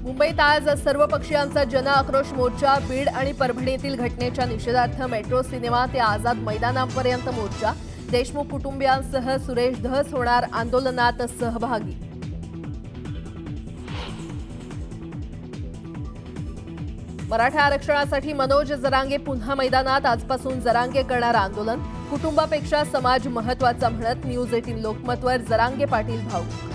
मुंबईत आज सर्वपक्षीयांचा जन आक्रोश मोर्चा. बीड आणि परभणीतील घटनेच्या निषेधार्थ मेट्रो सिनेमा ते आझाद मैदानापर्यंत मोर्चा. देशमुख कुटुंबियांसह सुरेश धस होणार आंदोलनात सहभागी. मराठा आरक्षणासाठी मनोज जरांगे पुन्हा मैदानात. आजपासून जरांगे करणार आंदोलन. कुटुंबापेक्षा समाज महत्त्वाचा म्हणत न्यूज 18 लोकमतवर जरांगे पाटील भाऊक.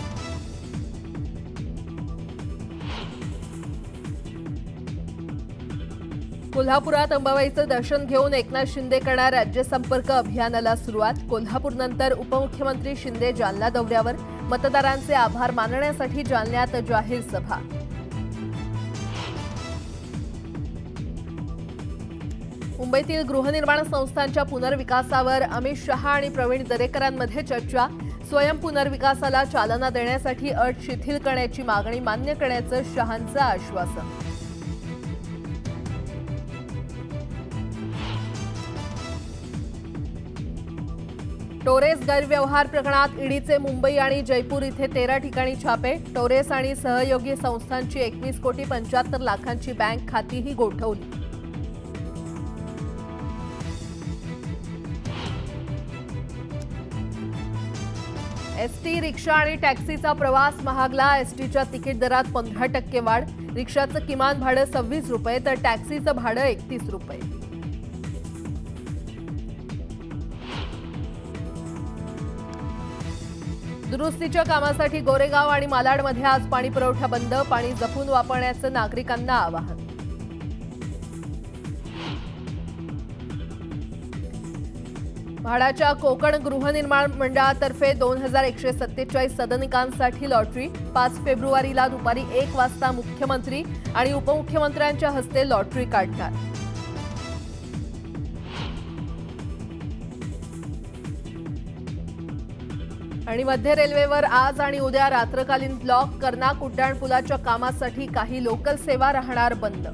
कोल्हापुरात अंबाबाईचं दर्शन घेऊन एकनाथ शिंदे करणार राज्य संपर्क अभियानाला सुरुवात. कोल्हापूरनंतर उपमुख्यमंत्री शिंदे जालना दौऱ्यावर. मतदारांचे आभार मानण्यासाठी जालन्यात जाहीर सभा. मुंबईतील गृहनिर्माण संस्थांच्या पुनर्विकासावर अमित शहा आणि प्रवीण दरेकरांमध्ये चर्चा. स्वयं पुनर्विकासाला चालना देण्यासाठी अट शिथिल करण्याची मागणी मान्य करण्याचं शहांचं आश्वासन. टोरेस गैरव्यवहार प्रकरणात ईडीचे मुंबई आणि जयपूर इथे 13 ठिकाणी छापे. टोरेस आणि सहयोगी संस्थांची 21,75,00,000ची बँक खातीही गोठवली. एसटी, रिक्षा आणि टॅक्सीचा प्रवास महागला. एसटीच्या तिकीट दरात 15% वाढ. रिक्षाचं किमान भाडं 26 रुपये तर टॅक्सीचं भाडं 31 रुपये. दुरुस्तीच्या कामासाठी गोरेगाव आणि मालाडमध्ये आज पाणी पुरवठा बंद. पाणी जपून वापरण्याचं नागरिकांना आवाहन. म्हाडाच्या कोकण गृहनिर्माण मंडळातर्फे 2147 सदनिकांसाठी लॉटरी. 5 फेब्रुवारीला दुपारी 1 वाजता मुख्यमंत्री आणि उपमुख्यमंत्र्यांच्या हस्ते लॉटरी काढणार. आणि मध्य रेल्वेवर आज आणि उद्या रात्रकालीन ब्लॉक. कर्नाक उड्डाणपुलाच्या कामासाठी काही लोकल सेवा राहणार बंद.